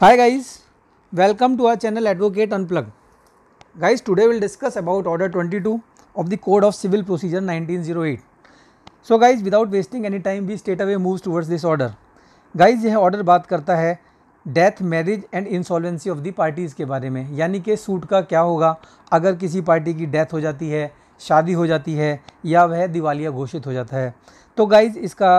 Hi guys, welcome to our channel Advocate Unplugged. Guys, today we'll discuss about Order 22 of the Code of Civil Procedure 1908. So guys, without wasting any time, we straight away moves towards this order. Guys, यह order बात करता है death, marriage and insolvency of the parties के बारे में, यानी कि suit का क्या होगा अगर किसी पार्टी की डेथ हो जाती है, शादी हो जाती है या वह दिवालिया घोषित हो जाता है। तो गाइज इसका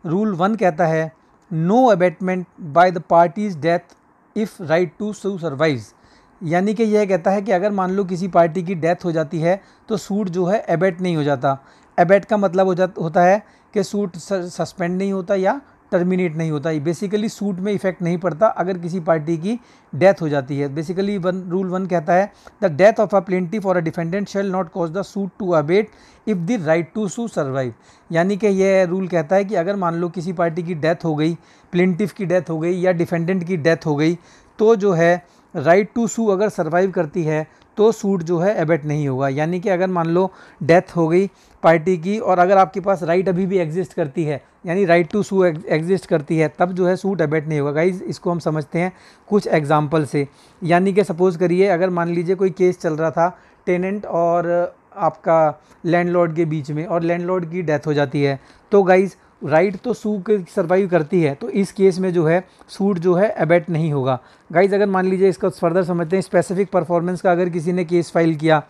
रूल 1 कहता है no abatement by the party's death if right to sue survives, यानी कि यह कहता है कि अगर मान लो किसी पार्टी की डेथ हो जाती है तो सूट जो है एबेट नहीं हो जाता। एबेट का मतलब होता है कि सूट सस्पेंड नहीं होता या टर्मिनेट नहीं होता। बेसिकली सूट में इफेक्ट नहीं पड़ता अगर किसी पार्टी की डेथ हो जाती है। बेसिकली रूल 1 कहता है the death of a plaintiff और a defendant shall not cause the suit to abate if the right to sue survive, यानी कि यह रूल कहता है कि अगर मान लो किसी पार्टी की डेथ हो गई, प्लेंटिफ की डेथ हो गई या डिफेंडेंट की डेथ हो गई, तो जो है राइट टू सू अगर सर्वाइव करती है तो सूट जो है एबेट नहीं होगा। यानी कि अगर मान लो डेथ हो गई पार्टी की और अगर आपके पास राइट अभी भी एग्जिस्ट करती है, यानी राइट टू सू एग्जिस्ट करती है, तब जो है सूट एबेट नहीं होगा। गाइज इसको हम समझते हैं कुछ एग्जांपल से। यानी कि सपोज़ करिए अगर मान लीजिए कोई केस चल रहा था टेनेंट और आपका लैंडलॉर्ड के बीच में और लैंडलॉर्ड की डेथ हो जाती है, तो गाइज राइट तो सू के सर्वाइव करती है, तो इस केस में जो है सूट जो है एबेट नहीं होगा। गाइज अगर मान लीजिए इसका फर्दर समझते हैं, स्पेसिफिक परफॉर्मेंस का अगर किसी ने केस फाइल किया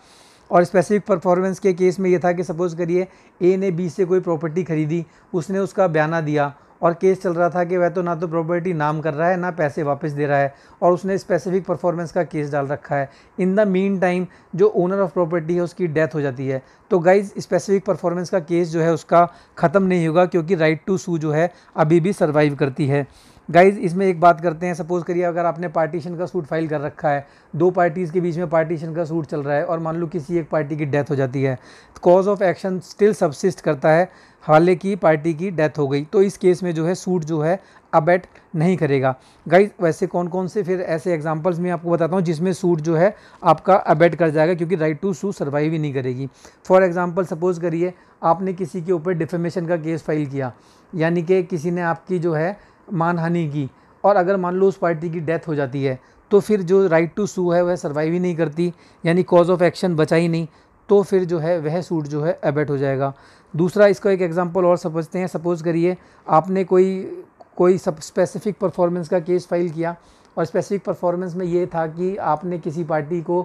और स्पेसिफिक परफॉर्मेंस के केस में ये था कि सपोज़ करिए ए ने बी से कोई प्रॉपर्टी खरीदी, उसने उसका बयाना दिया और केस चल रहा था कि वह तो ना तो प्रॉपर्टी नाम कर रहा है ना पैसे वापस दे रहा है और उसने स्पेसिफिक परफॉर्मेंस का केस डाल रखा है। इन द मीन टाइम जो ओनर ऑफ प्रॉपर्टी है उसकी डेथ हो जाती है, तो गाइज स्पेसिफिक परफॉर्मेंस का केस जो है उसका ख़त्म नहीं होगा क्योंकि राइट टू सू जो है अभी भी सर्वाइव करती है। गाइज इसमें एक बात करते हैं, सपोज़ करिए अगर आपने पार्टीशन का सूट फाइल कर रखा है, दो पार्टीज़ के बीच में पार्टीशन का सूट चल रहा है और मान लो किसी एक पार्टी की डेथ हो जाती है, cause of action still subsist करता है हालांकि पार्टी की डेथ हो गई, तो इस केस में जो है सूट जो है अबेट नहीं करेगा। गाइज वैसे कौन कौन से फिर ऐसे एग्जांपल्स मैं आपको बताता हूँ जिसमें सूट जो है आपका अबेट कर जाएगा क्योंकि राइट टू सू सर्वाइव ही नहीं करेगी। फॉर एग्जांपल सपोज़ करिए आपने किसी के ऊपर डिफेमेशन का केस फाइल किया, यानी कि किसी ने आपकी जो है मानहानि की, और अगर मान लो उस पार्टी की डेथ हो जाती है तो फिर जो राइट टू सू है वह सर्वाइव ही नहीं करती, यानी कॉज ऑफ एक्शन बचा ही नहीं, तो फिर जो है वह सूट जो है एबेट हो जाएगा। दूसरा इसका एक एग्जांपल और समझते हैं, सपोज़ करिए आपने कोई सब स्पेसिफिक परफॉर्मेंस का केस फाइल किया और स्पेसिफिक परफॉर्मेंस में ये था कि आपने किसी पार्टी को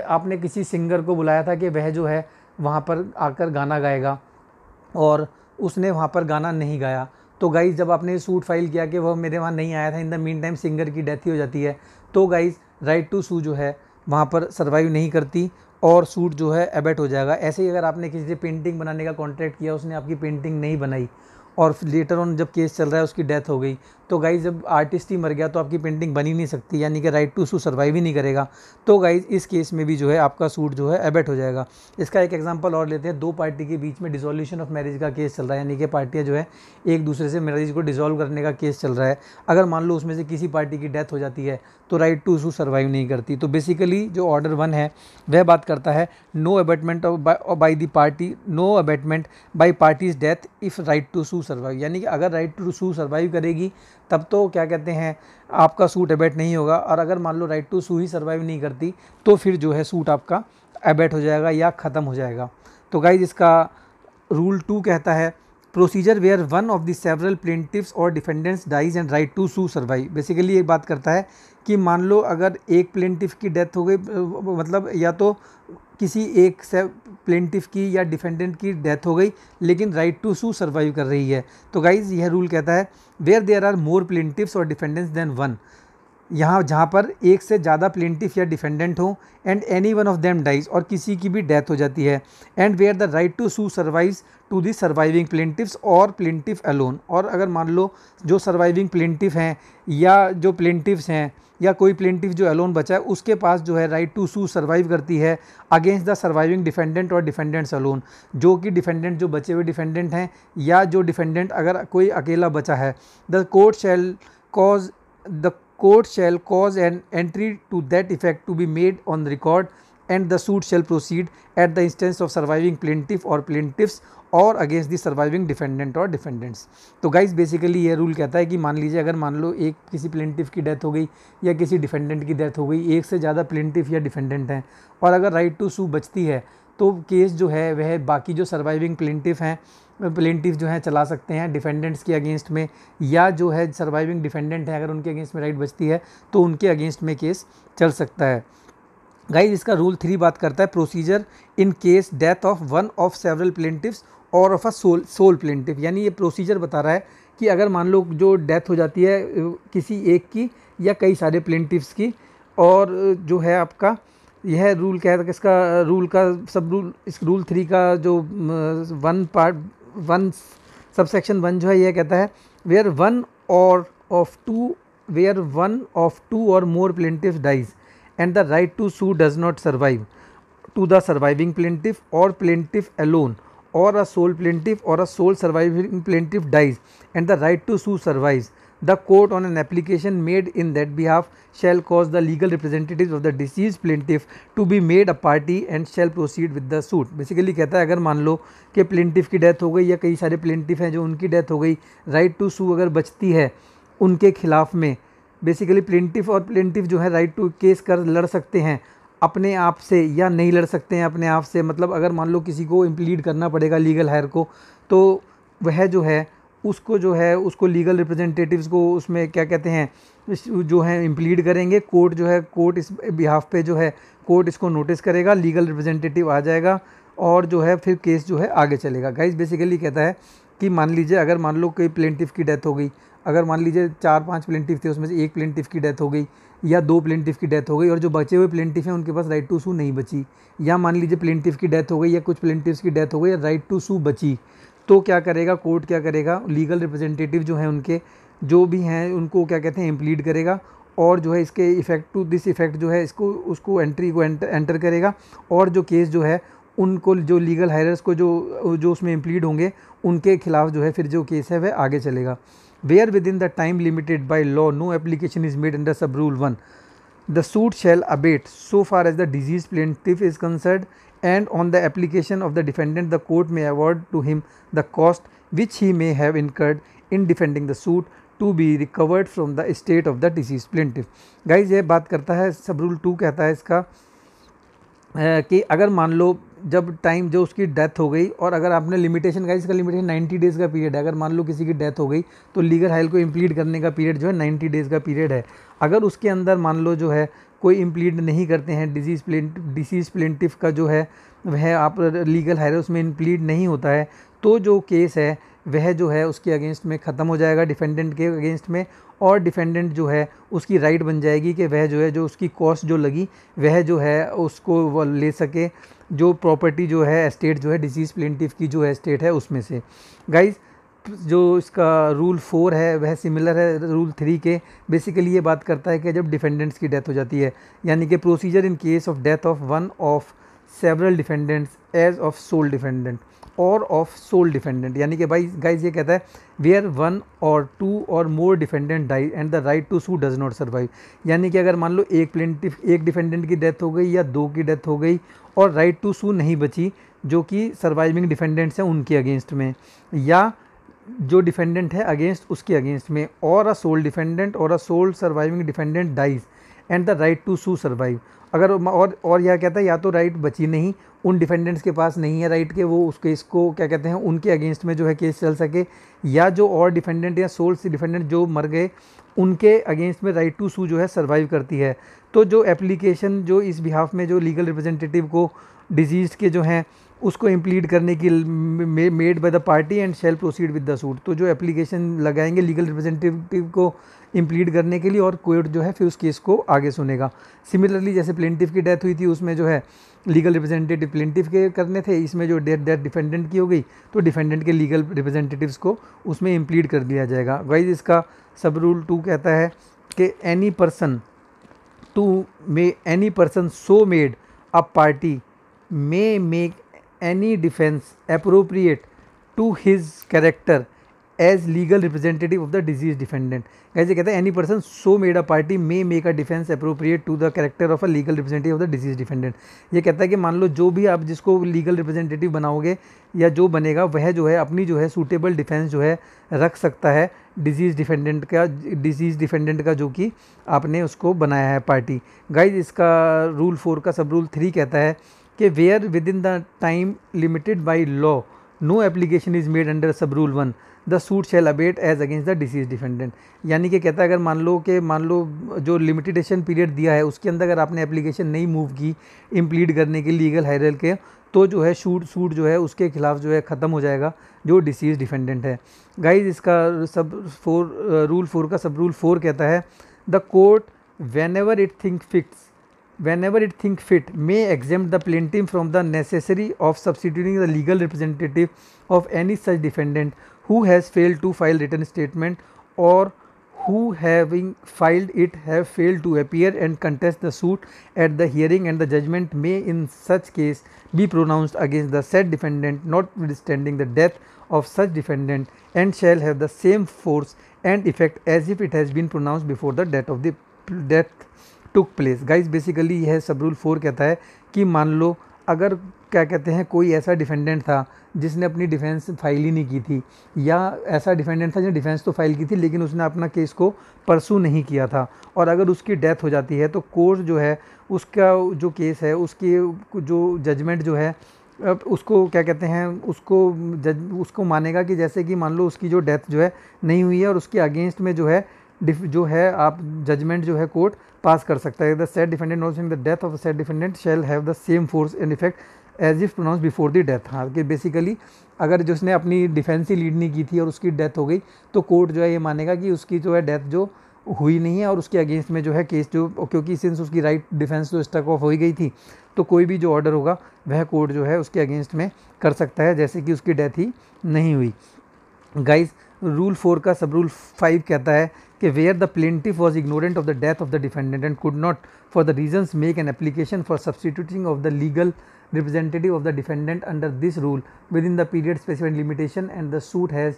आपने किसी सिंगर को बुलाया था कि वह जो है वहाँ पर आकर गाना गाएगा और उसने वहाँ पर गाना नहीं गाया। तो गाइज़ जब आपने सूट फाइल किया कि वह मेरे वहाँ नहीं आया था, in the mean time singer की डेथ ही हो जाती है, तो गाइज़ राइट टू सू जो है वहाँ पर सर्वाइव नहीं करती और सूट जो है एबेट हो जाएगा। ऐसे ही अगर आपने किसी से पेंटिंग बनाने का कॉन्ट्रैक्ट किया, उसने आपकी पेंटिंग नहीं बनाई और लेटर ऑन जब केस चल रहा है उसकी डेथ हो गई, तो गाइज़ जब आर्टिस्ट ही मर गया तो आपकी पेंटिंग बनी नहीं सकती, यानी कि राइट टू सू सर्वाइव ही नहीं करेगा। तो गाइज़ इस केस में भी जो है आपका सूट जो है एबेट हो जाएगा। इसका एक एग्जांपल और लेते हैं, दो पार्टी के बीच में डिसोल्यूशन ऑफ मैरिज का केस चल रहा है, यानी कि पार्टियां जो है एक दूसरे से मैरिज को डिसॉल्व करने का केस चल रहा है। अगर मान लो उसमें से किसी पार्टी की डेथ हो जाती है तो राइट टू सू सर्वाइव नहीं करती। तो बेसिकली जो ऑर्डर 1 है वह बात करता है no abatement by the party, no abatement by party's death if right to sue survive, यानी कि अगर राइट टू सू सर्वाइव करेगी तब तो क्या कहते हैं आपका सूट एबेट नहीं होगा, और अगर मान लो राइट टू सू ही सर्वाइव नहीं करती तो फिर जो है सूट आपका एबेट हो जाएगा या ख़त्म हो जाएगा। तो गाइज इसका रूल 2 कहता है procedure where one of the several plaintiffs और defendants dies and right to sue survive. Basically ये बात करता है कि मान लो अगर एक प्लेंटिफ की डेथ हो गई, मतलब या तो किसी एक से प्लेंटिफ की या डिफेंडेंट की डेथ हो गई लेकिन राइट टू सू सर्वाइव कर रही है, तो गाइज यह रूल कहता है वेयर देयर आर मोर प्लेंटिफ्स और डिफेंडेंट्स देन वन, यहाँ जहाँ पर एक से ज़्यादा प्लेंटिफ या डिफेंडेंट हो and any one of them dies, और किसी की भी डेथ हो जाती है, and where the right to sue survives to the surviving plaintiffs और प्लेंटिफ अलोन, और अगर मान लो जो सर्वाइविंग प्लेंटिफ हैं या जो प्लेंटिफ्स हैं या कोई प्लेंटिफ जो अलोन बचा है उसके पास जो है राइट टू सू सर्वाइव करती है अगेंस्ट द सर्वाइविंग डिफेंडेंट और डिफेंडेंट्स अलोन, जो कि डिफेंडेंट जो बचे हुए डिफेंडेंट हैं या जो डिफेंडेंट अगर कोई अकेला बचा है। The court shall cause an entry to that effect to be made on record and the suit shall proceed at the instance of surviving plaintiff or plaintiffs और अगेंस्ट दी सर्वाइविंग डिफेंडेंट और defendants. तो guys basically ये rule कहता है कि मान लीजिए अगर मान लो एक किसी प्लेंटिफ की डेथ हो गई या किसी डिफेंडेंट की डेथ हो गई, एक से ज़्यादा प्लेंटिफ या डिफेंडेंट हैं, और अगर राइट टू सू बचती है तो केस जो है वह बाकी जो सर्वाइविंग प्लेंटिफ हैं प्लेंटिफ जो है चला सकते हैं डिफेंडेंट्स के अगेंस्ट में, या जो है सर्वाइविंग डिफेंडेंट है अगर उनके अगेंस्ट में राइट बचती है तो उनके अगेंस्ट में केस चल सकता है। गाइज इसका रूल 3 बात करता है procedure in case death of one of several plaintiffs और ऑफ अ सोल प्लेंटिफ, यानी ये प्रोसीजर बता रहा है कि अगर मान लो जो डेथ हो जाती है किसी एक की या कई सारे प्लेंटिफ्स की, और जो है आपका यह रूल क्या है कि इसका रूल का सब रूल इस रूल 3 का जो 1 सबसेक्शन 1 जो है यह कहता है वेयर वन ऑफ टू और more plaintiff dies and the right to sue does not survive to the surviving plaintiff or plaintiff alone, or a sole plaintiff or a sole surviving plaintiff dies and the right to sue survives, the court on an application made in that behalf shall cause the legal representatives of the deceased plaintiff to be made a party and shall proceed with the suit। Basically कहता है अगर मान लो कि plaintiff की death हो गई या कई सारे प्लेंटिफ हैं जो उनकी डेथ हो गई, राइट टू सू अगर बचती है उनके खिलाफ में, बेसिकली प्लेंटिफ और प्लेंटिफ जो है राइट टू केस कर लड़ सकते हैं अपने आप से या नहीं लड़ सकते हैं अपने आप से, मतलब अगर मान लो किसी को इम्प्लीड करना पड़ेगा लीगल हायर को तो वह जो है उसको लीगल रिप्रेजेंटेटिव्स को उसमें क्या कहते हैं जो है इम्प्लीड करेंगे, कोर्ट इस बिहाफ पे जो है कोर्ट इसको नोटिस करेगा, लीगल रिप्रेजेंटेटिव आ जाएगा और जो है फिर केस जो है आगे चलेगा। गाइस बेसिकली कहता है कि मान लीजिए अगर मान लो कोई प्लेंटिफ की डेथ हो गई, अगर मान लीजिए 4-5 प्लेंटिफ थे उसमें से एक प्लेंटिफ की डेथ हो गई या 2 प्लेंटिफ की डेथ हो गई और जो बचे हुए प्लेंटिफ हैं उनके पास राइट टू सू नहीं बची, या मान लीजिए प्लेंटिफ की डेथ हो गई या कुछ प्लेंटिफ्स की डेथ हो गई या राइट टू सू बची, तो क्या करेगा कोर्ट, क्या करेगा लीगल रिप्रेजेंटेटिव जो हैं उनके जो भी हैं उनको क्या कहते हैं इम्प्लीड करेगा और जो है इसके इफेक्ट टू दिस इफेक्ट जो है उसको एंटर करेगा और जो केस जो है उनको जो लीगल हायरर्स को जो उसमें इम्प्लीड होंगे उनके खिलाफ जो है फिर जो केस है वह आगे चलेगा। Where within the time limited by law no application is made under sub rule 1, the suit shall abate so far as the deceased plaintiff is concerned, and on the application of the defendant the court may award to him the cost which he may have incurred in defending the suit to be recovered from the estate of the deceased plaintiff। Guys ये बात करता है सब rule 2 कहता है इसका कि अगर मान लो जब टाइम जो उसकी डेथ हो गई और अगर आपने लिमिटेशन का इसका लिमिटेशन 90 डेज़ का पीरियड है, अगर मान लो किसी की डेथ हो गई तो लीगल हायर को इम्प्लीड करने का पीरियड जो है 90 डेज़ का पीरियड है। अगर उसके अंदर मान लो जो है कोई इम्प्लीड नहीं करते हैं डिसीज प्लेंटिफ का जो है वह आप लीगल हायर उसमें इम्प्लीड नहीं होता है तो जो केस है वह जो है उसके अगेंस्ट में ख़त्म हो जाएगा डिफेंडेंट के अगेंस्ट में, और डिफेंडेंट जो है उसकी राइट बन जाएगी कि वह जो है जो उसकी कॉस्ट जो लगी वह जो है उसको वो ले सके, जो प्रॉपर्टी जो है एस्टेट जो है डिसीज प्लेंटिफ की जो एस्टेट है उसमें से। गाइज जो इसका रूल 4 है वह सिमिलर है रूल 3 के। बेसिकली ये बात करता है कि जब डिफेंडेंट्स की डेथ हो जाती है यानी कि procedure in case of death of one of several defendants as of sole defendant or of sole defendant, यानी कि भाई गाइज ये कहता है वेयर 1 और 2 और more defendant die and the right to sue does not survive, यानी कि अगर मान लो एक डिफेंडेंट की डेथ हो गई या 2 की डेथ हो गई और राइट टू सू नहीं बची जो कि सर्वाइविंग डिफेंडेंट्स हैं उनके अगेंस्ट में, या जो डिफेंडेंट है अगेंस्ट उसके अगेंस्ट में, और a sole defendant or a sole surviving defendant dies and the right to sue survive. अगर और यह कहता है या तो राइट बची नहीं, उन डिफेंडेंट्स के पास नहीं है राइट के वो उस केस को क्या कहते हैं उनके अगेंस्ट में जो है केस चल सके, या जो और डिफेंडेंट या सोल से डिफेंडेंट जो मर गए उनके अगेंस्ट में राइट टू सू जो है सर्वाइव करती है, तो जो एप्लीकेशन जो इस बिहाफ में जो लीगल रिप्रेजेंटेटिव को डिजीज के जो हैं उसको इम्प्लीड करने की made by the party and shall proceed with the suit, तो जो एप्लीकेशन लगाएंगे लीगल रिप्रेजेंटेटिव को इम्प्लीड करने के लिए और कोर्ट जो है फिर उस केस को आगे सुनेगा। सिमिलरली जैसे प्लेंटिफ की डेथ हुई थी उसमें जो है लीगल रिप्रेजेंटेटिव प्लेंटिफ के करने थे, इसमें जो डेथ डिफेंडेंट की हो गई तो डिफेंडेंट के लीगल रिप्रेजेंटेटिव्स को उसमें इम्प्लीड कर दिया जाएगा। वाइज इसका सब रूल 2 कहता है कि any person so made a party may make any defense appropriate to his character as legal representative of the deceased defendant. कैसे कहते हैं, any person so made a party may make a defence appropriate to the character of a legal representative of the deceased defendant. ये कहता है कि मान लो जो भी आप जिसको लीगल रिप्रेजेंटेटिव बनाओगे या जो बनेगा वह जो है अपनी जो है सूटेबल डिफेंस जो है रख सकता है डिजीज डिफेंडेंट का जो कि आपने उसको बनाया है पार्टी। गाइज इसका रूल 4 का सब रूल 3 कहता है कि where within the time limited by law no application is made under sub rule 1 the suit shall abate as against the deceased defendant. यानी कि कहता है अगर मान लो जो लिमिटेशन पीरियड दिया है उसके अंदर अगर आपने एप्लीकेशन नहीं मूव की इम्प्लीड करने के लीगल हायरल के, तो जो है सूट जो है उसके खिलाफ जो है ख़त्म हो जाएगा जो डिसीज डिफेंडेंट है। गाइज इसका रूल 4 का सब रूल 4 कहता है the court whenever it think fit may exempt the plaintiff from the necessity of substituting the legal representative of any such defendant who has failed to file written statement or who having filed it have failed to appear and contest the suit at the hearing, and the judgment may in such case be pronounced against the said defendant notwithstanding the death of such defendant, and shall have the same force and effect as if it has been pronounced before the death took place. Guys basically यह सब rule 4 कहता है कि मान लो अगर क्या कहते हैं कोई ऐसा डिफेंडेंट था जिसने अपनी डिफेंस फाइल ही नहीं की थी, या ऐसा डिफेंडेंट था जिसने डिफेंस तो फाइल की थी लेकिन उसने अपना केस को परसू नहीं किया था, और अगर उसकी डेथ हो जाती है तो कोर्ट जो है उसका जो केस है उसकी जो जजमेंट जो है उसको क्या कहते हैं उसको मानेगा कि जैसे कि मान लो उसकी जो डेथ जो है नहीं हुई है और उसके अगेंस्ट में जो है आप जजमेंट जो है कोर्ट पास कर सकता है। The said defendant noting the death of the said defendant shall have the same force and effect as if pronounce before the death. हाँ कि बेसिकली अगर जिसने अपनी डिफेंस ही लीड नहीं की थी और उसकी डेथ हो गई तो कोर्ट जो है ये मानेगा कि उसकी जो है डेथ जो हुई नहीं है और उसके अगेंस्ट में जो है केस जो, क्योंकि सिंस उसकी राइट डिफेंस तो स्टक ऑफ हो ही गई थी, तो कोई भी जो ऑर्डर होगा वह कोर्ट जो है उसके अगेंस्ट में कर सकता है जैसे कि उसकी डेथ ही नहीं हुई। गाइज रूल 4 का सब रूल 5 कहता है कि where the plaintiff was ignorant of the death of the defendant and could not for the reasons make an application for substituting of the legal representative of the defendant under this rule within the period specified limitation and the suit has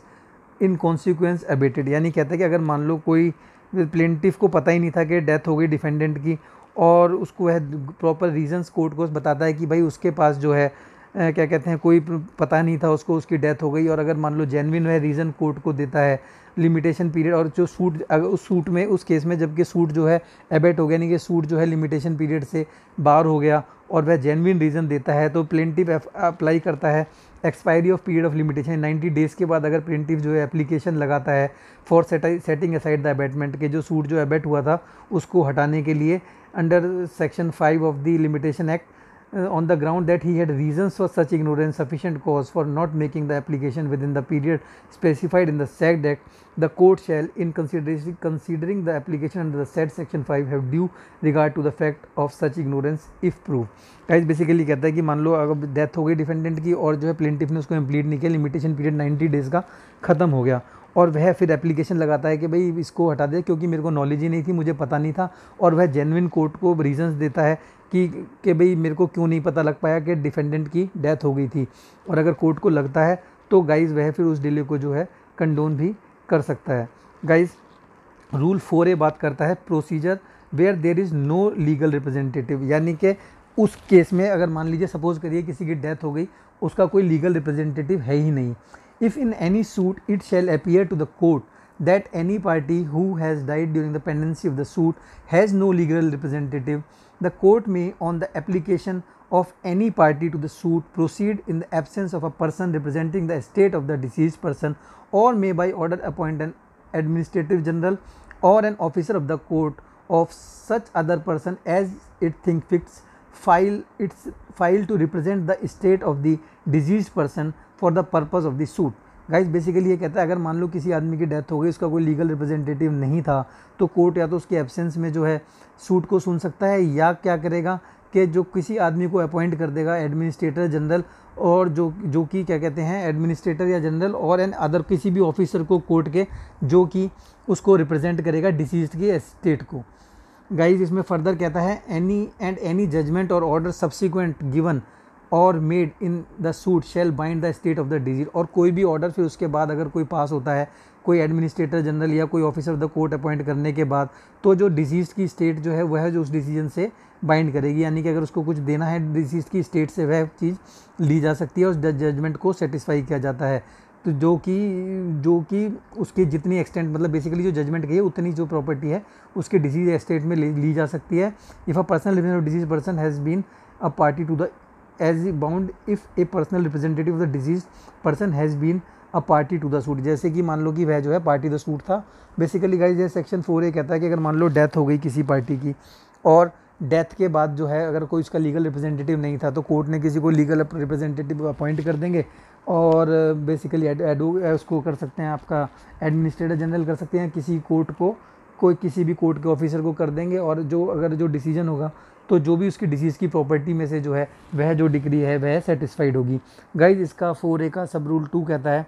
in consequence abated. यानी कहता है कि अगर मान लो कोई plaintiff को पता ही नहीं था कि डेथ हो गई डिफेंडेंट की और उसको वह प्रॉपर रीजंस कोर्ट को बताता है कि भाई उसके पास जो है क्या कहते हैं कोई पता नहीं था उसको, उसकी डेथ हो गई, और अगर मान लो जेन्युइन वह रीज़न कोर्ट को देता है लिमिटेशन पीरियड, और जो सूट अगर उस सूट में उस केस में जबकि सूट जो है एबेट हो गया, नहीं कि सूट जो है लिमिटेशन पीरियड से बाहर हो गया और वह जेन्युइन रीज़न देता है, तो प्लेंटिफ अप्लाई करता है expiry of period of limitation 90 days के बाद अगर प्लेंटिफ जो है एप्लीकेशन लगाता है for setting aside the abatement के जो सूट जो एबेट हुआ था उसको हटाने के लिए under section 5 of the limitation act on the ground that he had reasons for such ignorance sufficient cause for not making the application within the period specified in the said act, the court shall in considering the application under the said section 5 have due regard to the fact of such ignorance if proved। Guys basically कहता है कि मान लो अगर death हो गई defendant की और जो है प्लेंटिफ ने उसको इम्प्लीड नहीं किया, लिमिटेशन पीरियड 90 डेज़ का ख़त्म हो गया और वह फिर एप्लीकेशन लगाता है कि भाई इसको हटा दे क्योंकि मेरे को नॉलेज ही नहीं थी, मुझे पता नहीं था, और वह जेन्युइन कोर्ट को रीजंस देता है कि भाई मेरे को क्यों नहीं पता लग पाया कि डिफेंडेंट की डेथ हो गई थी, और अगर कोर्ट को लगता है तो गाइज़ वह फिर उस डिले को जो है कंडोन भी कर सकता है। गाइज़ रूल 4A बात करता है procedure where there is no legal representative, यानी कि उस केस में अगर मान लीजिए सपोज़ करिए किसी की डेथ हो गई, उसका कोई लीगल रिप्रेजेंटेटिव है ही नहीं। If in any suit it shall appear to the court that any party who has died during the pendency of the suit has no legal representative, the court may on the application of any party to the suit proceed in the absence of a person representing the estate of the deceased person, or may by order appoint an administrative general or an officer of the court of such other person as it think fits file to represent the estate of the deceased person for the purpose of the suit. Guys basically ये कहता है अगर मान लो किसी आदमी की death हो गई, उसका कोई लीगल रिप्रेजेंटेटिव नहीं था, तो कोर्ट या तो उसके एब्सेंस में जो है सूट को सुन सकता है, या क्या करेगा कि जो किसी आदमी को अपॉइंट कर देगा एडमिनिस्ट्रेटर जनरल, और जो कि क्या कहते हैं एडमिनिस्ट्रेटर या जनरल और एन अदर किसी भी ऑफिसर को कोर्ट के जो कि उसको रिप्रेजेंट करेगा डिसीज्ड के एस्टेट को। गाइज इसमें फर्दर कहता है any judgment or order subsequent given or made in the suit shall bind the state of the deceased. और कोई भी ऑर्डर फिर उसके बाद अगर कोई पास होता है, कोई एडमिनिस्ट्रेटर जनरल या कोई officer of the court appoint करने के बाद, तो जो डिजीज की स्टेट जो है वह जो उस डिसीजन से बाइंड करेगी, यानी कि अगर उसको कुछ देना है डिसीज की स्टेट से वह चीज़ ली जा सकती है, उस जजमेंट को सेटिस्फाई किया जाता है। तो जो कि उसकी जितनी एक्सटेंट, मतलब बेसिकली जो जजमेंट की है उतनी जो प्रॉपर्टी है उसके डिजीज स्टेट में ली जा सकती है। If a person living of deceased person has been a party to the as bound if a personal representative of the deceased person has been a party to the suit. जैसे कि मान लो कि वह जो है पार्टी द सूट था। Basically guys ये सेक्शन 4 ये कहता है कि अगर मान लो डेथ हो गई किसी पार्टी की, और डेथ के बाद जो है अगर कोई उसका लीगल रिप्रेजेंटेटिव नहीं था, तो कोर्ट ने किसी को लीगल रिप्रेजेंटेटिव अपॉइंट कर देंगे, और बेसिकली उसको कर सकते हैं, आपका एडमिनिस्ट्रेटर जनरल कर सकते हैं, किसी कोर्ट को कोई किसी भी कोर्ट के ऑफिसर को कर देंगे। और जो अगर जो डिसीजन होगा, तो जो भी उसकी डिसीज़ की प्रॉपर्टी में से जो है वह जो डिग्री है वह सेटिस्फाइड होगी। गाइज इसका 4A का सब रूल 2 कहता है,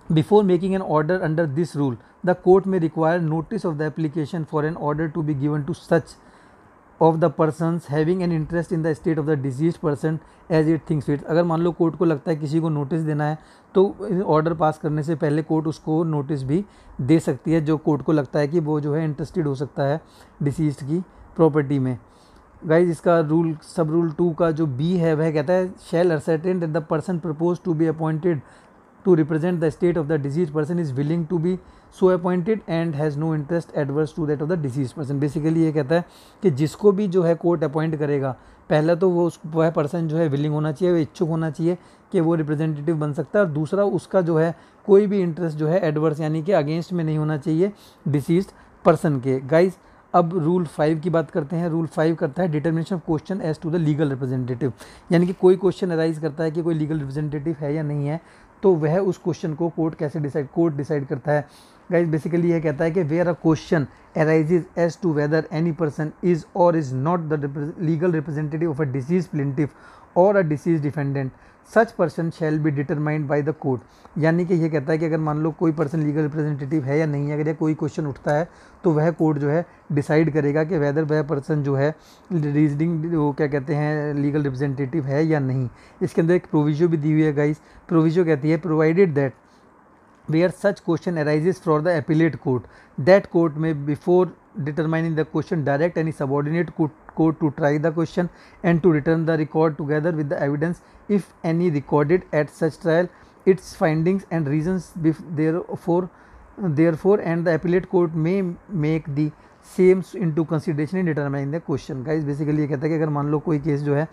before making an order under this rule the court may require notice of the application for an order to be given to such of the persons having an interest in the state of the deceased person as it thinks fit. अगर मान लो court को लगता है किसी को notice देना है, तो ऑर्डर पास करने से पहले कोर्ट उसको नोटिस भी दे सकती है, जो कोर्ट को लगता है कि वो जो है इंटरेस्टेड हो सकता है डिसीज की प्रॉपर्टी में। गाइज इसका रूल सब रूल 2 का जो B है वह कहता है, shall ascertain that the person propose to be appointed to represent the state of the deceased person is willing to be so appointed and has no interest adverse to that of the deceased person। Basically ये कहता है कि जिसको भी जो है court appoint करेगा, पहला तो वह पर्सन जो है विलिंग होना चाहिए, वह इच्छुक होना चाहिए कि वो रिप्रेजेंटेटिव बन सकता है, और दूसरा उसका जो है कोई भी इंटरेस्ट जो है एडवर्स यानी कि अगेंस्ट में नहीं होना चाहिए डिसीज्ड पर्सन के। गाइज अब रूल 5 की बात करते हैं। रूल 5 करता है determination of question as to the legal representative, यानी कि कोई क्वेश्चन अराइज करता है कि कोई लीगल रिप्रेजेंटेटिव है या नहीं है, तो वह उस क्वेश्चन को कोर्ट डिसाइड करता है। गाइज बेसिकली यह कहता है कि where a question arises as to whether any person is और is not the legal representative of a deceased plaintiff और a deceased defendant, such person shall be determined by the court. यानी कि ये कहता है कि अगर मान लो कोई पर्सन लीगल रिप्रेजेंटेटिव है या नहीं है, अगर कोई क्वेश्चन उठता है, तो वह कोर्ट जो है डिसाइड करेगा कि वेदर वह पर्सन जो है रीजनिंग वो क्या कहते हैं लीगल रिप्रेजेंटेटिव है या नहीं। इसके अंदर एक प्रोविजो भी दी हुई है गाइस। प्रोविजो कहती है, provided that where such question arises for the appellate court, that court may before determining the question direct any subordinate court to try the question and to return the record together with the evidence if any recorded at such trial, its findings and reasons therefore and the appellate court may make the same into consideration in determining the question। Guys basically ये कहता है कि अगर मान लो कोई case जो है,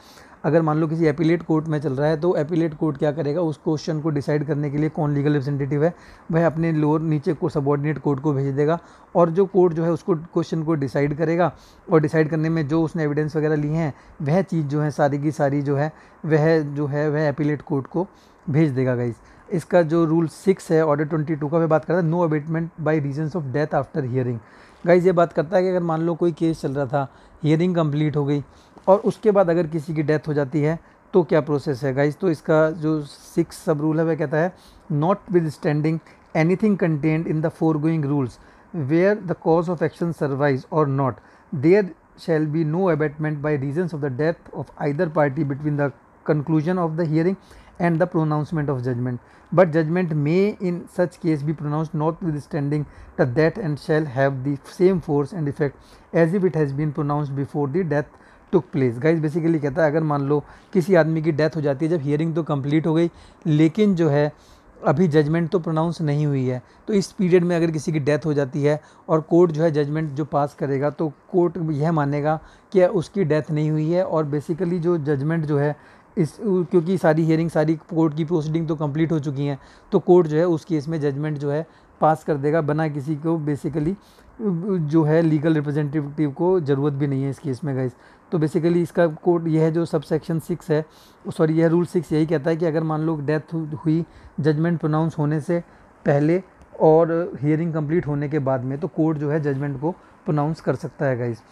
अगर मान लो किसी एपिलेट कोर्ट में चल रहा है, तो एपिलेट कोर्ट क्या करेगा, उस क्वेश्चन को डिसाइड करने के लिए कौन लीगल रिप्रेजेंटेटिव है वह अपने लोअर नीचे को सबऑर्डिनेट कोर्ट को भेज देगा, और जो कोर्ट जो है उसको क्वेश्चन को डिसाइड करेगा, और डिसाइड करने में जो उसने एविडेंस वगैरह लिए हैं वह चीज़ जो है सारी की सारी जो है वह एपिलेट कोर्ट को भेज देगा। गाइस इसका जो रूल 6 है ऑर्डर 22 का, वह बात करता है no abatement by reasons of death after hearing. Guys ये बात करता है कि अगर मान लो कोई केस चल रहा था, हियरिंग कंप्लीट हो गई, और उसके बाद अगर किसी की डेथ हो जाती है तो क्या प्रोसेस है। गाइस तो इसका जो 6 सब रूल है वह कहता है, notwithstanding anything contained in the foregoing rules where the cause of action survives और not, there shall be no abatement by reasons of the death of either party between the conclusion of the hearing and the pronouncement of judgment, but judgment may in such case be pronounced notwithstanding the death and shall have the same force and effect as if it has been pronounced before the death took place। Guys basically कहता है, अगर मान लो किसी आदमी की death हो जाती है, जब हियरिंग तो कंप्लीट हो गई लेकिन जो है अभी जजमेंट तो प्रोनाउंस नहीं हुई है, तो इस पीरियड में अगर किसी की डेथ हो जाती है और कोर्ट जो है जजमेंट जो पास करेगा, तो कोर्ट यह मानेगा कि उसकी डेथ नहीं हुई है, और बेसिकली जो जजमेंट जो है क्योंकि सारी हियरिंग सारी कोर्ट की प्रोसीडिंग तो कंप्लीट हो चुकी हैं, तो कोर्ट जो है उस केस में जजमेंट जो है पास कर देगा, बना किसी को बेसिकली जो है लीगल रिप्रेजेंटेटिव को ज़रूरत भी नहीं है इस केस में। गाइस तो बेसिकली इसका कोड यह है, जो सब सेक्शन 6 है, सॉरी यह रूल 6 यही कहता है कि अगर मान लो डेथ हुई जजमेंट प्रोनाउंस होने से पहले और हियरिंग कंप्लीट होने के बाद में, तो कोर्ट जो है जजमेंट को प्रोनाउंस कर सकता है। गाइस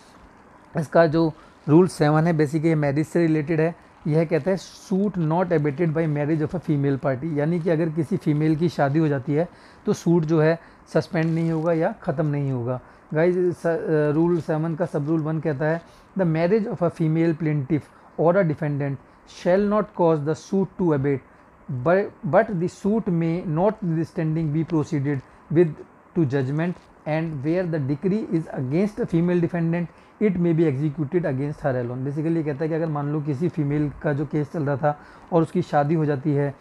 इसका जो रूल 7 है बेसिकली मैरिज से रिलेटेड है। यह कहता है, suit not abated by marriage of a female party, यानी कि अगर किसी फीमेल की शादी हो जाती है तो सूट जो है सस्पेंड नहीं होगा या ख़त्म नहीं होगा। गाइस रूल 7 का सब रूल 1 कहता है, the marriage of a female plaintiff और a defendant shall not cause the suit to abate, but the suit may notwithstanding be proceeded with to judgment, and where the decree is against a female defendant it may be executed against her alone। Basically कहता है कि अगर मान लो किसी female का जो case चल रहा था और उसकी शादी हो जाती है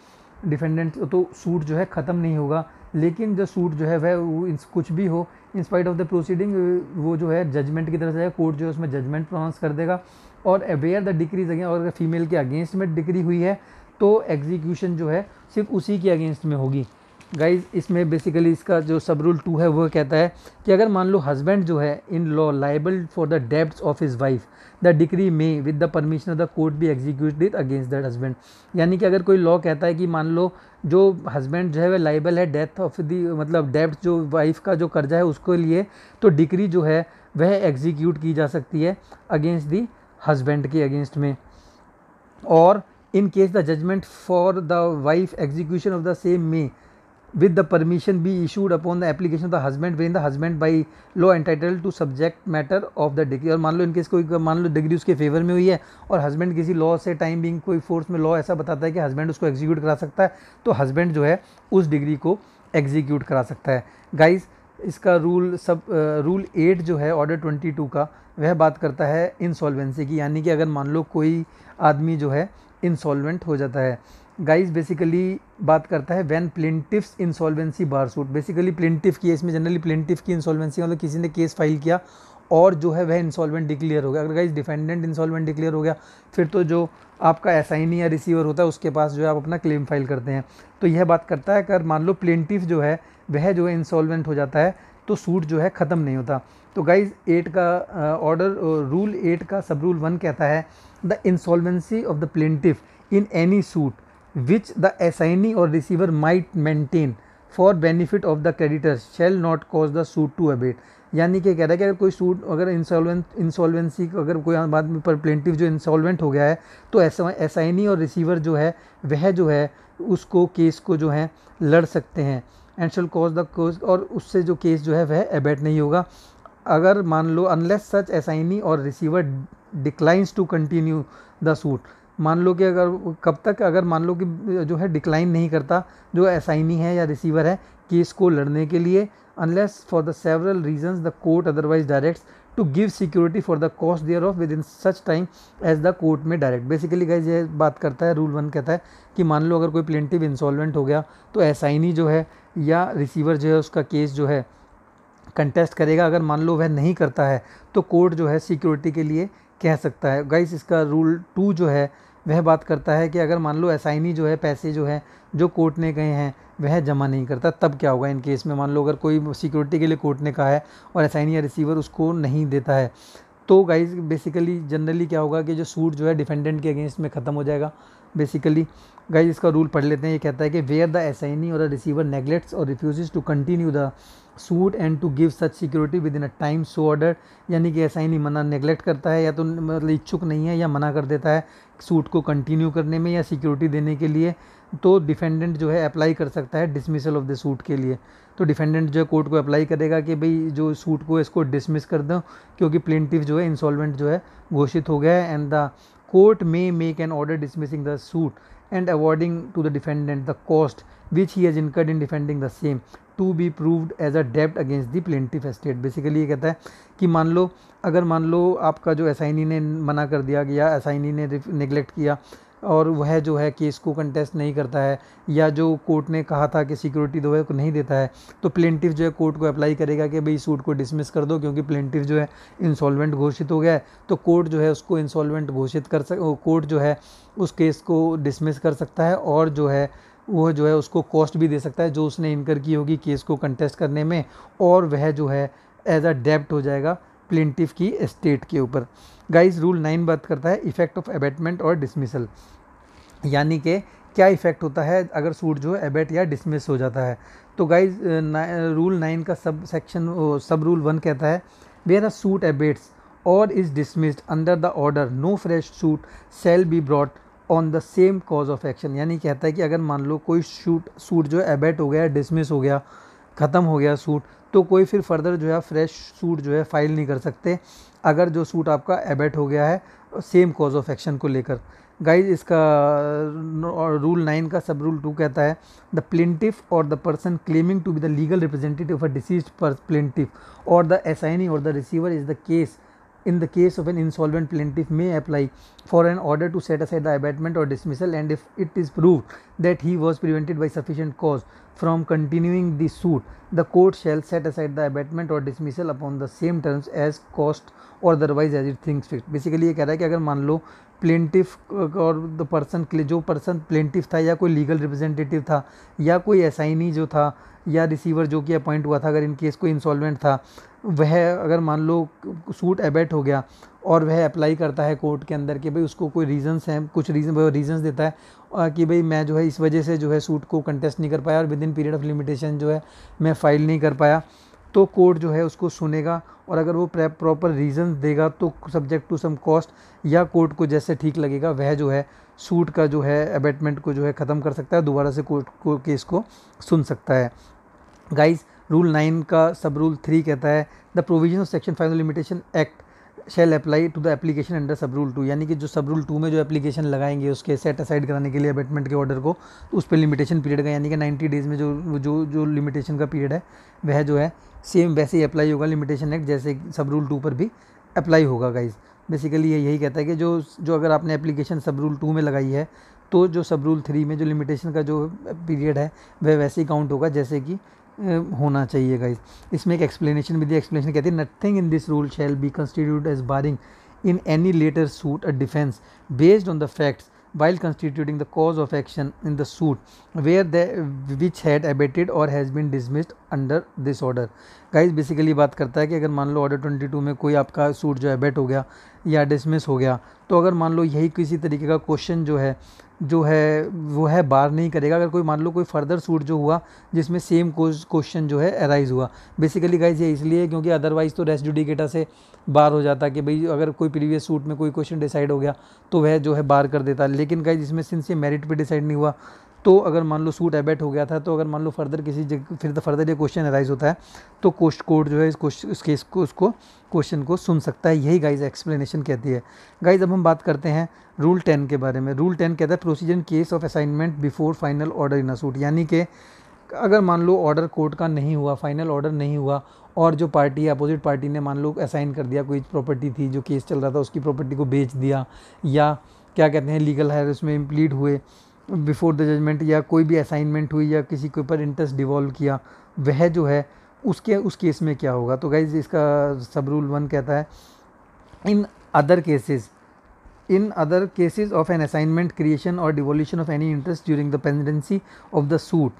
डिफेंडेंट, तो सूट जो है ख़त्म नहीं होगा, लेकिन जो सूट जो है वह कुछ भी हो in spite of the proceeding वो जो है जजमेंट की तरफ से कोर्ट जो है उसमें जजमेंट प्रोनाउंस कर देगा। और वेयर द डिक्रीज अगेंस्ट, और अगर फीमेल के अगेंस्ट में डिक्री हुई है तो एग्जीक्यूशन जो है सिर्फ उसी के अगेंस्ट में होगी। गाइज इसमें बेसिकली इसका जो सब रूल 2 है वो कहता है कि अगर मान लो हस्बैंड जो है in law liable for the debts of his wife the decree may with the permission of the court be executed against that husband. यानी कि अगर कोई लॉ कहता है कि मान लो जो हस्बैंड जो है वह लाइबल है डेथ ऑफ दी मतलब डेब्ट जो वाइफ का जो कर्जा है उसके लिए, तो डिक्री जो है वह एग्जीक्यूट की जा सकती है अगेंस्ट दी हस्बैंड के अगेंस्ट में। और in case the judgment for the wife execution of the same में with the permission be issued upon the application of the husband wherein the husband by law entitled to subject matter of the decree। और मान लो in case कोई मान लो degree उसके favour में हुई है और हस्बैंड किसी लॉ से टाइम बिंग कोई फोर्स में लॉ ऐसा बताता है कि हस्बैंड उसको एग्जीक्यूट करा सकता है, तो हस्बैंड जो है उस डिग्री को एग्जीक्यूट करा सकता है। गाइज इसका रूल 8 जो है ऑर्डर 22 का वह बात करता है इंसॉल्वेंसी की, यानी कि अगर मान लो कोई आदमी जो है इंसॉल्वेंट हो जाता है। गाइज बेसिकली बात करता है when plaintiffs insolvency bar suit. Basically plaintiff की, इसमें जनरली प्लेंटिफ की इंसॉल्वेंसी मतलब किसी ने केस फाइल किया और जो है वह इंसॉल्वेंट डिक्लेयर हो गया। अगर गाइज डिफेंडेंट इंसॉल्वेंट डिक्लेयर हो गया फिर तो जो आपका असाइनी या रिसीवर होता है उसके पास जो है आप अपना क्लेम फाइल करते हैं। तो यह बात करता है अगर मान लो प्लेंटिफ जो है वह जो है इंसॉल्वेंट हो जाता है तो सूट जो है ख़त्म नहीं होता। तो गाइज 8 का रूल 8 का सब रूल 1 कहता है the insolvency of the plaintiff in any suit which the assignee or receiver might maintain for benefit of the creditors shall not cause the suit to abate। यानी कि कह रहा है कि अगर कोई सूट अगर इंसॉल्वेंसी अगर कोई बाद में पर प्लेंटिफ जो इंसॉल्वेंट हो गया है तो असाइनी और रिसीवर जो है वह जो है उसको केस को जो है लड़ सकते हैं and shall cause the cause, और उससे जो केस जो है वह एबेट नहीं होगा अगर मान लो अनलेस सच असाइनी और receiver declines to continue the suit. मान लो कि अगर कब तक, अगर मान लो कि जो है डिक्लाइन नहीं करता जो असाइनी है या रिसीवर है केस को लड़ने के लिए, unless for the several reasons the court otherwise directs to give security for the cost thereof within such time as the court में डायरेक्ट। बेसिकली गाइज ये बात करता है रूल 1 कहता है कि मान लो अगर कोई प्लेंटिव इंसॉल्वेंट हो गया तो असाइनी जो है या रिसीवर जो है उसका केस जो है कंटेस्ट करेगा। अगर मान लो वह नहीं करता है तो कोर्ट जो है सिक्योरिटी के लिए कह सकता है। गाइस इसका रूल 2 जो है वह बात करता है कि अगर मान लो असाइनी जो है पैसे जो है जो कोर्ट ने कहे हैं वह जमा नहीं करता तब क्या होगा इन केस में। मान लो अगर कोई सिक्योरिटी के लिए कोर्ट ने कहा है और असाइनी या रिसीवर उसको नहीं देता है तो गाइस बेसिकली जनरली क्या होगा कि जो सूट जो है डिफेंडेंट के अगेंस्ट में ख़त्म हो जाएगा। बेसिकली गाइस इसका रूल पढ़ लेते हैं। ये कहता है कि वेयर द असाइनी और रिसीवर नेग्लेक्ट्स और refuses to continue the suit and to give such security within a time so order, यानी कि असाइनी मना नेग्लेक्ट करता है या तो मतलब इच्छुक नहीं है या मना कर देता है सूट को कंटिन्यू करने में या सिक्योरिटी देने के लिए, तो डिफेंडेंट जो है अप्लाई कर सकता है डिसमिसल ऑफ द सूट के लिए। तो डिफेंडेंट जो है कोर्ट को अप्लाई करेगा कि भाई जो सूट को इसको डिसमिस कर दो क्योंकि प्लेंटिफ जो है इंसॉल्वेंट जो है घोषित हो गया है, and the court may make an order dismissing the suit and awarding to the defendant the cost which he has incurred in defending the same to be proved as a debt against the plaintiff estate। Basically ये कहता है कि मान लो अगर मान लो आपका जो assignee ने मना कर दिया या असाइनी ने नेग्लेक्ट किया और वह जो है केस को कंटेस्ट नहीं करता है या जो कोर्ट ने कहा था कि सिक्योरिटी दो है को नहीं देता है, तो प्लेंटिफ जो है कोर्ट को अप्लाई करेगा कि भाई सूट को डिसमिस कर दो क्योंकि प्लेंटिफ जो है इंसॉल्वेंट घोषित हो गया है। तो कोर्ट जो है उसको इंसॉल्वेंट घोषित कर कोर्ट जो है उस केस को डिसमिस कर सकता है और जो है वो जो है उसको कॉस्ट भी दे सकता है जो उसने इनकर की होगी केस को कंटेस्ट करने में, और वह जो है एज अ डेब्ट हो जाएगा प्लेंटिफ की एस्टेट के ऊपर। गाइस रूल 9 बात करता है इफेक्ट ऑफ अबेटमेंट और डिसमिसल, यानी कि क्या इफेक्ट होता है अगर सूट जो है एबेट या डिसमिस हो जाता है। तो गाइस रूल 9 का सब रूल 1 कहता है वेयर अ सूट एबेट्स और is dismissed under the order no fresh suit shall be brought on the same cause of action. यानी कहता है कि अगर मान लो कोई सूट जो है एबेट हो गया डिसमिस हो गया ख़त्म हो गया सूट, तो कोई फिर फर्दर जो है फ्रेश सूट जो है फाइल नहीं कर सकते अगर जो सूट आपका एबेट हो गया है सेम कॉज ऑफ एक्शन को लेकर। गाइज इसका रूल 9 का सब रूल 2 कहता है द प्लेंटिफ और the person claiming to be the legal representative of a deceased plaintiff और द असाइनी और the receiver is the case in the case of an insolvent plaintiff may apply for an order to set aside the abatement or dismissal, and if it is proved that he was prevented by sufficient cause from continuing the suit, the court shall set aside the abatement or dismissal upon the same terms as cost or otherwise as it thinks fit. Basically ये कह रहा है कि अगर मान लो plaintiff और the person जो person plaintiff था या कोई लीगल रिप्रेजेंटेटिव था या कोई असाइनी जो था या रिसीवर जो कि अपॉइंट हुआ था, अगर इन केस कोई इंसॉल्वेंट था, वह अगर मान लो सूट एबेट हो गया और वह अप्लाई करता है कोर्ट के अंदर कि भाई उसको कोई रीजंस हैं, कुछ रीजंस देता है कि भाई मैं जो है इस वजह से जो है सूट को कंटेस्ट नहीं कर पाया और with in period of limitation जो है मैं फाइल नहीं कर पाया, तो कोर्ट जो है उसको सुनेगा और अगर वो प्रॉपर रीजंस देगा तो सब्जेक्ट टू सम कॉस्ट या कोर्ट को जैसे ठीक लगेगा वह जो है सूट का जो है अबेटमेंट को जो है ख़त्म कर सकता है, दोबारा से कोर्ट को केस को सुन सकता है। गाइज रूल 9 का सब रूल 3 कहता है the provision of section 5 limitation act shall apply to the application under sub rule 2, यानी कि जो सब रूल 2 में जो एप्लीकेशन लगाएंगे उसके सेट असाइड कराने के लिए अबेटमेंट के ऑर्डर को, तो उस पर लिमिटेशन पीरियड का यानी कि 90 डेज़ में जो लिमिटेशन का पीरियड है वह जो है सेम वैसे ही अप्लाई होगा लिमिटेशन एक्ट जैसे सब रूल 2 पर भी अप्लाई होगा। गाइज बेसिकली ये यही कहता है कि जो अगर आपने एप्लीकेशन सब रूल 2 में लगाई है तो जो सब रूल 3 में जो लिमिटेशन का जो पीरियड है वह वैसे ही काउंट होगा जैसे कि होना चाहिए। गाइज इसमें एक एक्सप्लेनेशन भी दी, एक्सप्लेनेशन कहती है nothing in this rule shall be constitute as barring in any later suit a defense based on the facts while constituting the cause of action in the suit which had abated or has been dismissed under this order। Guys basically बात करता है कि अगर मान लो order 22 में कोई आपका suit जो एबेट हो गया या डिसमिस हो गया, तो अगर मान लो यही किसी तरीके का क्वेश्चन जो है वो है बार नहीं करेगा अगर कोई मान लो कोई फर्दर सूट जो हुआ जिसमें सेम क्वेश्चन जो है अराइज हुआ। बेसिकली गाइज ये इसलिए क्योंकि अदरवाइज तो रेस जुडिकेटा से बार हो जाता कि भाई अगर कोई प्रीवियस सूट में कोई क्वेश्चन डिसाइड हो गया तो वह जो है बार कर देता, लेकिन गाइज इसमें सिंस ये मेरिट पे डिसाइड नहीं हुआ तो अगर मान लो सूट एबेट हो गया था तो अगर मान लो फर्दर किसी जगह फिर फर्दर ये क्वेश्चन अराइज होता है तो कोर्ट जो है इस केस को उसको क्वेश्चन को सुन सकता है। यही गाइज एक्सप्लेनेशन कहती है। गाइज अब हम बात करते हैं रूल 10 के बारे में। रूल 10 कहता है procedure in case of assignment before final order in a suit, यानी कि अगर मान लो ऑर्डर कोर्ट का नहीं हुआ, फाइनल ऑर्डर नहीं हुआ और जो पार्टी अपोजिट पार्टी ने मान लो असाइन कर दिया, कोई प्रॉपर्टी थी जो केस चल रहा था उसकी प्रॉपर्टी को बेच दिया या क्या कहते हैं लीगल है उसमें इम्प्लीड हुए बिफोर द जजमेंट या कोई भी असाइनमेंट हुई या किसी के ऊपर इंटरेस्ट डिवॉल्व किया, वह जो है उस केस में क्या होगा। तो गाइज इसका सब रूल 1 कहता है in other cases of an assignment creation और devolution of any interest during the pendency of the suit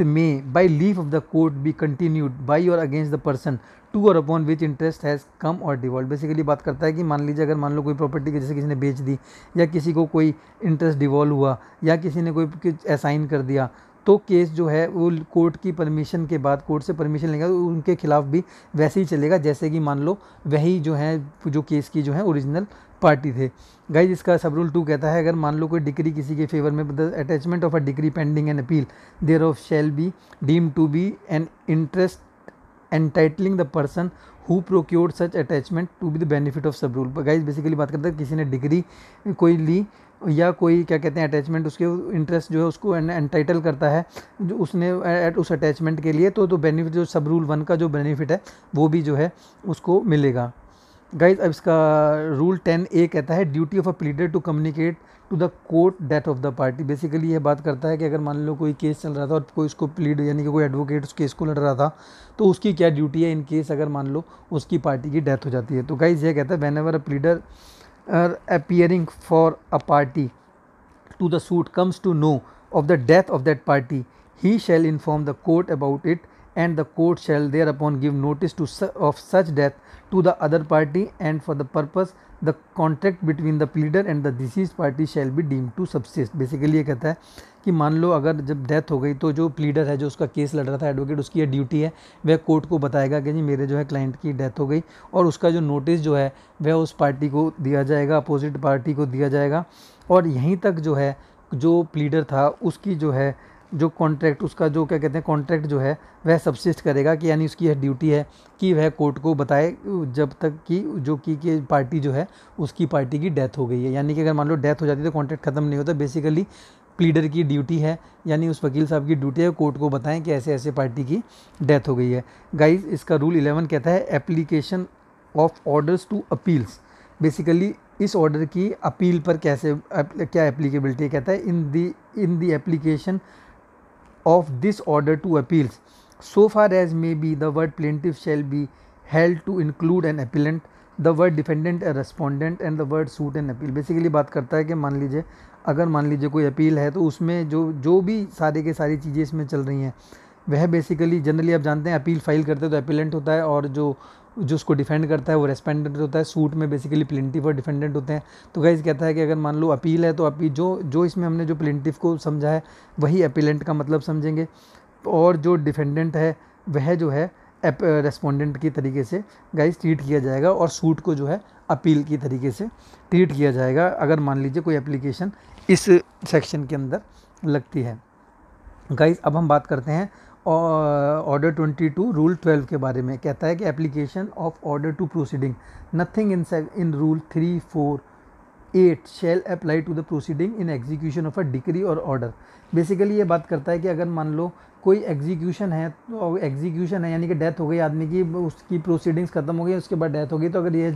may by leave of the court be continued by or against the person to or upon which interest has come or devolved। Basically बात करता है कि मान लीजिए अगर मान लो कोई property जैसे किसी ने बेच दी या किसी को कोई इंटरेस्ट डिवॉल्व हुआ या किसी ने कोई असाइन कर दिया, तो केस जो है वो कोर्ट की परमिशन के बाद कोर्ट से परमिशन लेगा तो उनके खिलाफ भी वैसे ही चलेगा जैसे कि मान लो वही जो है जो केस की जो है ओरिजिनल पार्टी थे। गाइज इसका सब रूल 2 कहता है अगर मान लो कोई डिक्री किसी के फेवर में the attachment of a decree pending an appeal there of shall be deem to be an interest entitling the person who procured such attachment to be the benefit of sub rule. Guys basically बात करता है किसी ने degree कोई ली या कोई क्या कहते हैं अटैचमेंट उसके इंटरेस्ट जो है उसको एंटाइटल करता है जो उसने उस अटैचमेंट के लिए, तो बेनिफिट जो सब रूल 1 का जो बेनिफिट है वो भी जो है उसको मिलेगा। गाइज अब इसका रूल 10A कहता है duty of a pleader to communicate to the court death of the party. Basically ये बात करता है कि अगर मान लो कोई केस चल रहा था और कोई उसको प्लीड यानी कि कोई एडवोकेट उस केस को लड़ रहा था तो उसकी क्या ड्यूटी है इन केस अगर मान लो उसकी पार्टी की डेथ हो जाती है। तो गाइज ये कहता है when ever a pleader appearing for a party to the suit comes to know of the death of that party, he shall inform the court about it and the court shall thereupon give notice of such death to the other party, and for the purpose the contract between the pleader and the deceased party shall be deemed to subsist। Basically ये कहता है कि मान लो अगर जब death हो गई तो जो प्लीडर है जो उसका केस लड़ रहा था एडवोकेट, उसकी ये ड्यूटी है वह कोर्ट को बताएगा कि जी मेरे जो है क्लाइंट की डेथ हो गई, और उसका जो नोटिस जो है वह उस पार्टी को दिया जाएगा, अपोजिट पार्टी को दिया जाएगा, और यहीं तक जो है जो प्लीडर था उसकी जो है जो कॉन्ट्रैक्ट उसका जो क्या कहते हैं कॉन्ट्रैक्ट जो है वह सबसिस्ट करेगा कि यानी उसकी यह ड्यूटी है कि वह कोर्ट को बताए जब तक कि जो कि पार्टी जो है उसकी पार्टी की डेथ हो गई है। यानी कि अगर मान लो डेथ हो जाती है तो कॉन्ट्रैक्ट खत्म नहीं होता। बेसिकली प्लीडर की ड्यूटी है, यानी उस वकील साहब की ड्यूटी है कोर्ट को बताएं कि ऐसे ऐसे पार्टी की डेथ हो गई है। गाइज इसका रूल 11 कहता है application of orders to appeals. Basically इस ऑर्डर की अपील पर कैसे क्या एप्लीकेबिलिटी है, कहता है in the application of this order to appeals so far as may be the word plaintiff shall be held to include an appellant, the word defendant a respondent and the word suit an appeal। Basically बात करता है कि मान लीजिए अगर मान लीजिए कोई अपील है तो उसमें जो भी सारे के सारी चीज़ें इसमें चल रही हैं वह बेसिकली जनरली आप जानते हैं अपील फाइल करते हैं तो अपीलेंट होता है और जो उसको डिफेंड करता है वो रेस्पोंडेंट होता है। सूट में बेसिकली प्लेंटिफ और डिफेंडेंट होते हैं। तो गाइस कहता है कि अगर मान लो अपील है तो अपील जो इसमें हमने जो प्लेंटिफ को समझा है वही अपीलेंट का मतलब समझेंगे और जो डिफेंडेंट है वह जो है रेस्पोंडेंट की तरीके से गाइस ट्रीट किया जाएगा और सूट को जो है अपील की तरीके से ट्रीट किया जाएगा अगर मान लीजिए कोई एप्लीकेशन इस सेक्शन के अंदर लगती है। गाइस अब हम बात करते हैं ऑर्डर 22 रूल 12 के बारे में। कहता है कि application of order to proceeding nothing in rule 3, 4, 8 shall apply to the proceeding in execution of a decree और ऑर्डर। बेसिकली ये बात करता है कि अगर मान लो कोई एग्जीक्यूशन है तो एग्जीक्यूशन है यानी कि डेथ हो गई आदमी की, उसकी प्रोसीडिंग्स खत्म हो गई, उसके बाद डेथ हो गई, तो अगर ये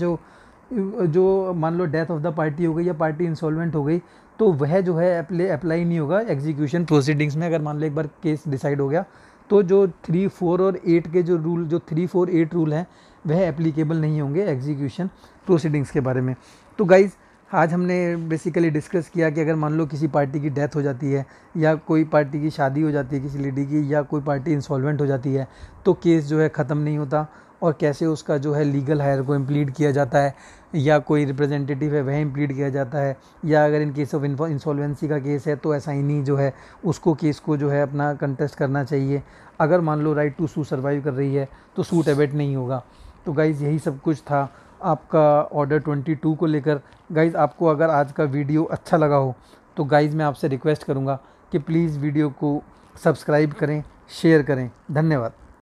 जो मान लो डेथ ऑफ द पार्टी हो गई या पार्टी इंसॉल्वेंट हो गई तो वह जो है अप्लाई नहीं होगा एग्जीक्यूशन प्रोसीडिंग्स में। अगर मान लो एक बार केस डिसाइड हो गया तो जो 3, 4 और 8 के जो 3, 4, 8 रूल हैं वह एप्लीकेबल नहीं होंगे एग्जीक्यूशन प्रोसीडिंग्स के बारे में। तो गाइज़ आज हमने बेसिकली डिस्कस किया कि अगर मान लो किसी पार्टी की डेथ हो जाती है या कोई पार्टी की शादी हो जाती है किसी लेडी की या कोई पार्टी इंसॉल्वेंट हो जाती है तो केस जो है ख़त्म नहीं होता और कैसे उसका जो है लीगल हायर को इम्प्लीड किया जाता है या कोई रिप्रेजेंटेटिव है वह इम्प्लीड किया जाता है, या अगर इन केस ऑफ इंसॉल्वेंसी का केस है तो असाइनी जो है उसको केस को जो है अपना कंटेस्ट करना चाहिए। अगर मान लो राइट टू सू सर्वाइव कर रही है तो सूट एबेट नहीं होगा। तो गाइज़ यही सब कुछ था आपका ऑर्डर 22 को लेकर। गाइज़ आपको अगर आज का वीडियो अच्छा लगा हो तो गाइज़ मैं आपसे रिक्वेस्ट करूँगा कि प्लीज़ वीडियो को सब्सक्राइब करें, शेयर करें। धन्यवाद।